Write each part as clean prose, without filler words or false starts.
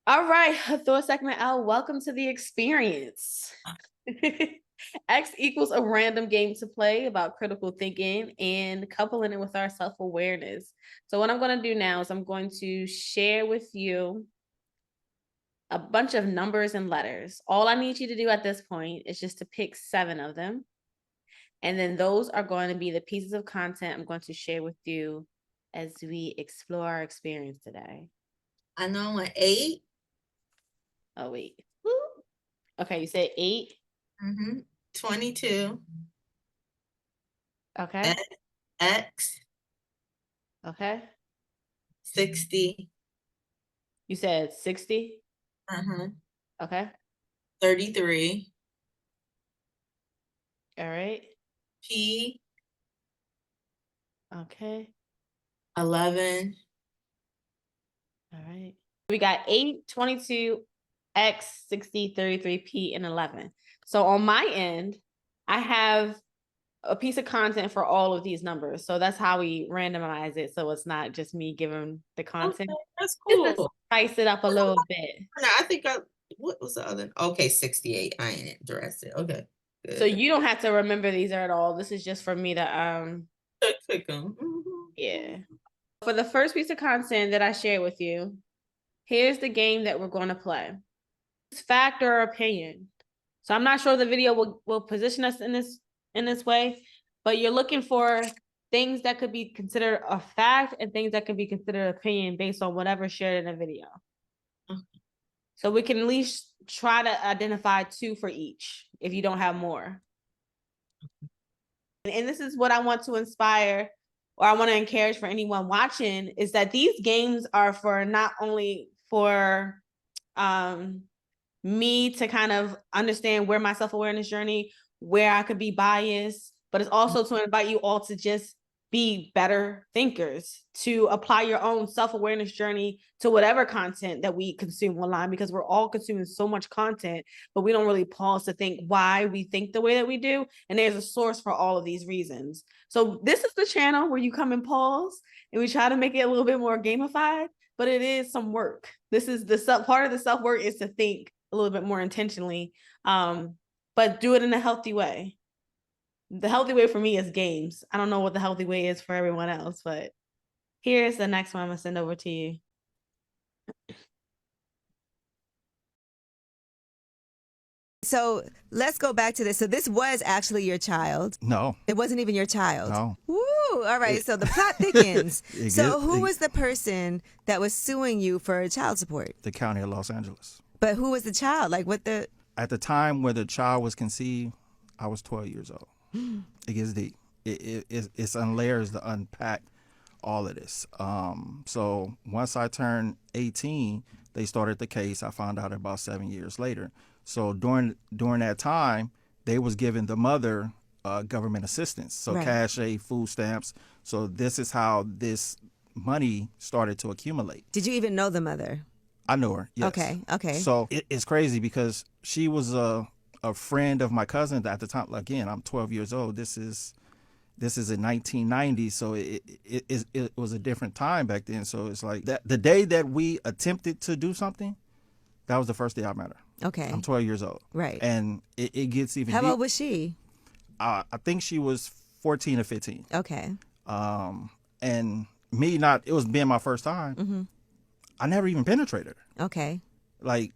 All right, throw a segment out. Welcome to the experience. X equals a random game to play about critical thinking and coupling it with our self awareness. So, what I'm going to do now is I'm going to share with you a bunch of numbers and letters. All I need you to do at this point is just to pick 7 of them. And then those are going to be the pieces of content I'm going to share with you as we explore our experience today. I know an 8. Oh, wait. Woo. Okay, you said 8. 22. Okay. X. Okay. 60. You said 60. Okay. 33. All right. P. Okay. 11. All right. We got 8, 22, X, 60, 33, P, and 11. So on my end, I have a piece of content for all of these numbers. So that's how we randomize it. So it's not just me giving the content. Okay, that's Just to cool. spice it up a little bit. I think what was the other? Okay, 68. I ain't interested. Okay. Good. So you don't have to remember these at all. This is just for me to Click them. yeah. For the first piece of content that I shared with you, here's the game that we're going to play. It's fact or opinion. So I'm not sure the video will position us in this way, but you're looking for things that could be considered a fact and things that could be considered opinion based on whatever shared in the video. Okay. So we can at least try to identify 2 for each if you don't have more. And this is what I want to inspire or I want to encourage for anyone watching is that these games are for not only for me to kind of understand where my self-awareness journey, where I could be biased, but it's also to invite you all to just be better thinkers, to apply your own self-awareness journey to whatever content that we consume online, because we're all consuming so much content, but we don't really pause to think why we think the way that we do. And there's a source for all of these reasons. So this is the channel where you come and pause and we try to make it a little bit more gamified, but it is some work. This is the part of the self-work is to think a little bit more intentionally, but do it in a healthy way. The healthy way for me is games. I don't know what the healthy way is for everyone else, but here's the next one I'm gonna send over to you. So let's go back to this. So this was actually your child. No. It wasn't even your child. No. Woo! All right. So the plot thickens. So who was the person that was suing you for child support? The County of Los Angeles. But who was the child? Like what the? At the time where the child was conceived, I was 12 years old. It gets deep. It's on layers to unpack all of this. So once I turned 18, they started the case. I found out about 7 years later. So during that time, they was giving the mother government assistance, so Right. cash aid, food stamps. So this is how this money started to accumulate. Did you even know the mother? I know her. Yes. Okay. So it's crazy because she was a friend of my cousin at the time. Again, I'm 12 years old. This is in 1990, so it was a different time back then. So it's like that the day that we attempted to do something, that was the first day I met her. Okay. I'm 12 years old. Right. And it gets even How deep. old was she? I think she was 14 or 15. Okay. And me it was being my first time. I never even penetrated her. Okay. Like,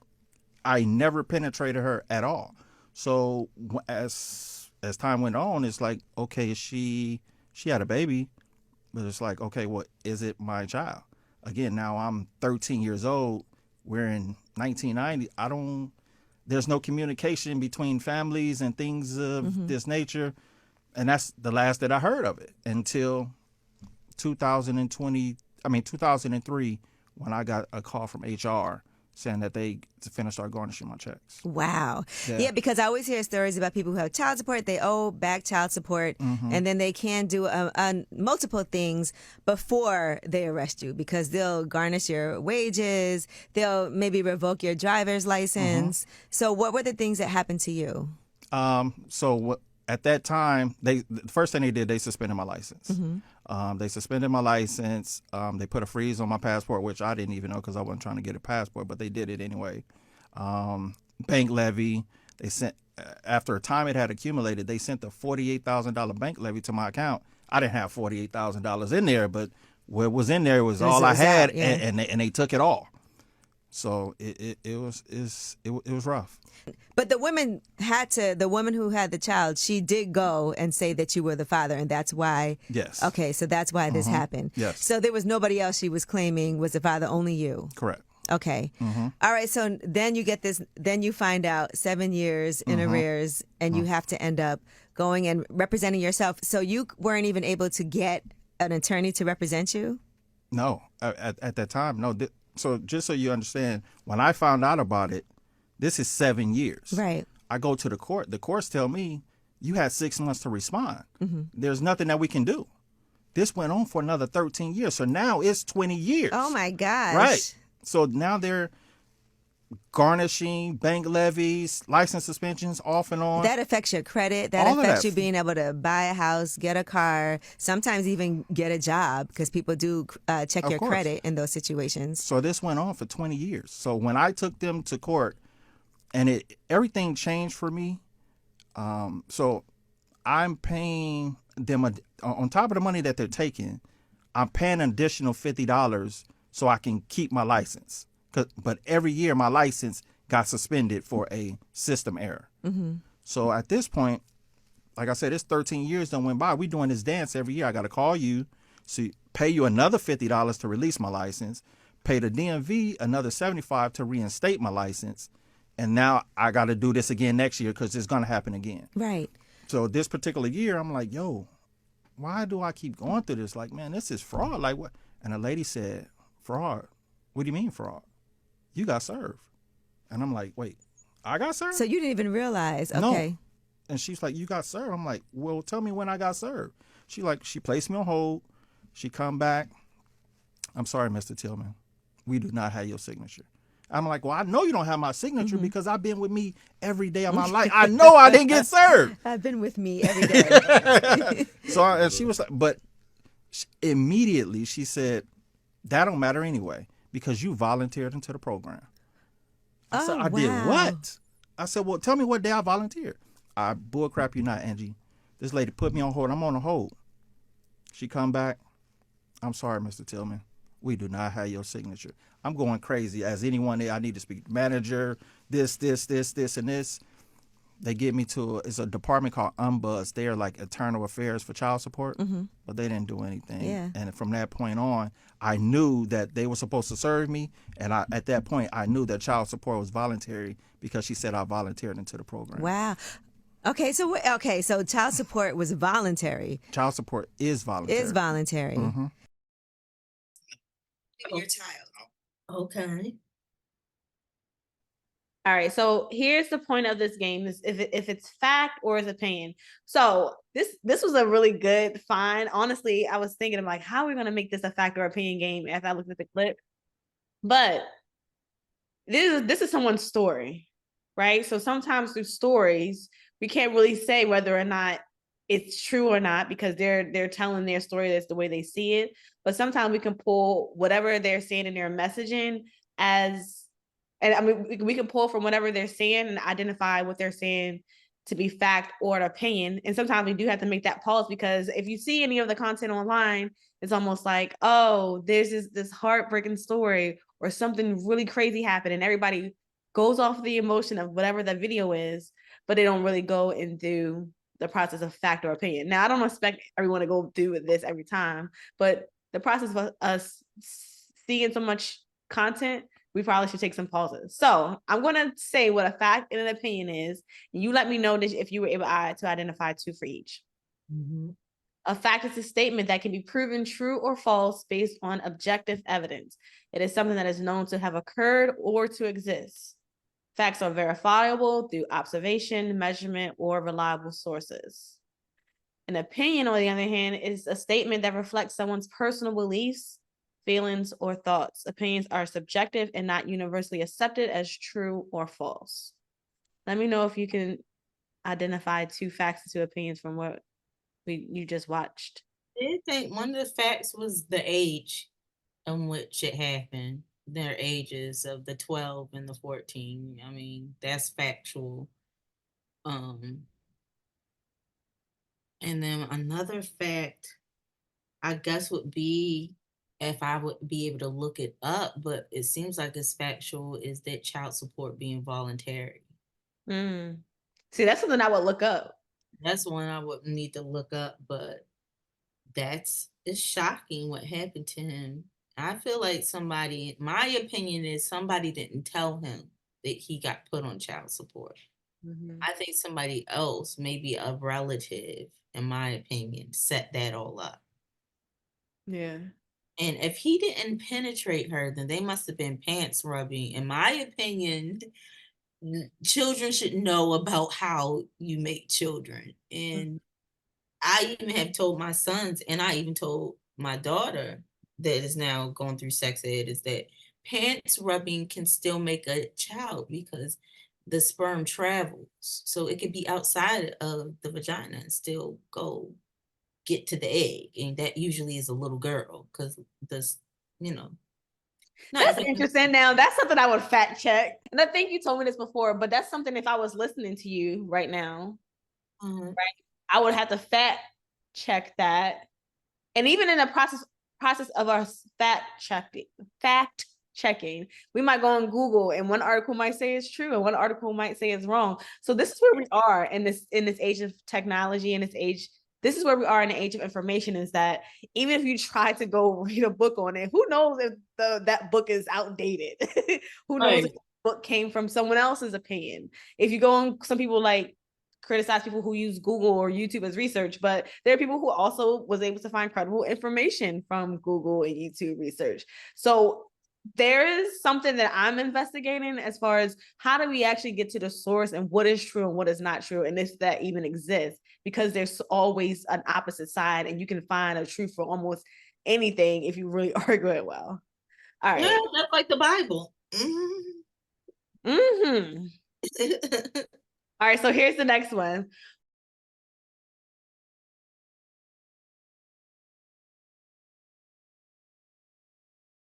I never penetrated her at all. So as time went on, it's like, okay, she had a baby, but it's like, okay, well, is it my child? Again, now I'm 13 years old. We're in 1990. There's no communication between families and things of this nature. And that's the last that I heard of it until 2003, when I got a call from HR saying that they finished start garnishing my checks. Wow. Yeah. Yeah, because I always hear stories about people who have child support. They owe back child support, and then they can do multiple things before they arrest you because they'll garnish your wages. They'll maybe revoke your driver's license. So what were the things that happened to you? At that time, the first thing they did, they suspended my license. They suspended my license. They put a freeze on my passport, which I didn't even know because I wasn't trying to get a passport, but they did it anyway. Bank levy. They sent, after a time it had accumulated, they sent the $48,000 bank levy to my account. I didn't have $48,000 in there, but what was in there was all I had, and they took it all. So it was rough. But the woman who had the child, she did go and say that you were the father, and that's why. Yes. Okay, so that's why this happened. Yes. So there was nobody else she was claiming was the father, only you. Correct. Okay. All right. So then you get this. Then you find out 7 years in arrears, and you have to end up going and representing yourself. So you weren't even able to get an attorney to represent you. No, at that time, no. So just so you understand, when I found out about it, this is 7 years. Right. I go to the court. The courts tell me you had 6 months to respond. There's nothing that we can do. This went on for another 13 years. So now it's 20 years. Oh my gosh. Right. So now they're garnishing bank levies, license suspensions off and on. That affects your credit. That All of affects that. you being able to buy a house, get a car, sometimes even get a job, because people do check Of your course. credit in those situations. So this went on for 20 years. So when I took them to court, and everything changed for me. So I'm paying them on top of the money that they're taking. I'm paying an additional $50 so I can keep my license. But every year my license got suspended for a system error. So at this point, like I said, it's 13 years that went by. We doing this dance every year. I got to call you, pay you another $50 to release my license, pay the DMV another $75 to reinstate my license. And now I got to do this again next year because it's going to happen again. Right. So this particular year, I'm like, yo, why do I keep going through this? Like, man, this is fraud. Like, what? And a lady said, fraud? What do you mean fraud? You got served. And I'm like, wait, I got served? So you didn't even realize. No. Okay. And she's like, you got served? I'm like, well, tell me when I got served. She placed me on hold. She come back. I'm sorry, Mr. Tillman. We do not have your signature. I'm like, well, I know you don't have my signature because I've been with me every day of my life. I know I didn't get served. I've been with me every day. And she was like, but immediately she said, that don't matter anyway because you volunteered into the program. I said, I did what? I said, well, tell me what day I volunteered. I bullcrap you not, Angie. This lady put me on hold. I'm on a hold. She come back. I'm sorry, Mr. Tillman. We do not have your signature. I'm going crazy. As anyone, I need to speak to the manager, this, and this. They get me to, it's a department called Umbuzz. They are like internal affairs for child support, but they didn't do anything. Yeah. And from that point on, I knew that they were supposed to serve me. And at that point, I knew that child support was voluntary because she said I volunteered into the program. Wow. Okay, so child support was voluntary. Child support is voluntary. Is voluntary. Your child. Okay. All right, so here's the point of this game: is if it's fact or is opinion. So this was a really good find. Honestly, I was thinking of like, how are we gonna make this a fact or opinion game as I looked at the clip. But this is someone's story, right? So sometimes through stories, we can't really say whether or not it's true or not because they're telling their story that's the way they see it. But sometimes we can pull whatever they're saying in their messaging we can pull from whatever they're saying and identify what they're saying to be fact or an opinion. And sometimes we do have to make that pause because if you see any of the content online, it's almost like, oh, there's this heartbreaking story or something really crazy happened and everybody goes off the emotion of whatever the video is, but they don't really go into the process of fact or opinion. Now, I don't expect everyone to go through this every time, but the process of us seeing so much content, we probably should take some pauses. So I'm going to say what a fact and an opinion is. And you let me know if you were able to identify two for each. A fact is a statement that can be proven true or false based on objective evidence. It is something that is known to have occurred or to exist. Facts are verifiable through observation, measurement, or reliable sources. An opinion, on the other hand, is a statement that reflects someone's personal beliefs, feelings, or thoughts. Opinions are subjective and not universally accepted as true or false. Let me know if you can identify two facts and two opinions from what you just watched. did think one of the facts was the age in which it happened. Their ages of the 12 and the 14. I mean, that's factual. Um, and then another fact, I guess, would be if I would be able to look it up, but it seems like it's factual, is that child support being voluntary. Mm. See, that's something I would look up. That's one I would need to look up, but it's shocking what happened to him. I feel like somebody, my opinion is somebody didn't tell him that he got put on child support. Mhm. I think somebody else, maybe a relative, in my opinion, set that all up. Yeah. And if he didn't penetrate her, then they must have been pants rubbing. In my opinion, children should know about how you make children. And I even have told my sons, and I even told my daughter that is now going through sex ed, is that pants rubbing can still make a child because the sperm travels. So it could be outside of the vagina and still go get to the egg. And that usually is a little girl because this, you know, not That's even. interesting. Now, that's something I would fact check. And I think you told me this before, but that's something if I was listening to you right now, Uh, I would have to fact check that. And even in the process of our fact checking, we might go on Google and one article might say it's true and one article might say it's wrong. So this is where we are in this age of technology, in this age. This is where we are in the age of information, is that even if you try to go read a book on it, who knows if that book is outdated? Who knows if the book came from someone else's opinion? If you go on, some people like criticize people who use Google or YouTube as research, but there are people who also was able to find credible information from Google and YouTube research. So there is something that I'm investigating as far as how do we actually get to the source and what is true and what is not true, and if that even exists, because there's always an opposite side and you can find a truth for almost anything if you really argue it well. All right. yeah, that's like the Bible. Mm-hmm. All right, so here's the next one.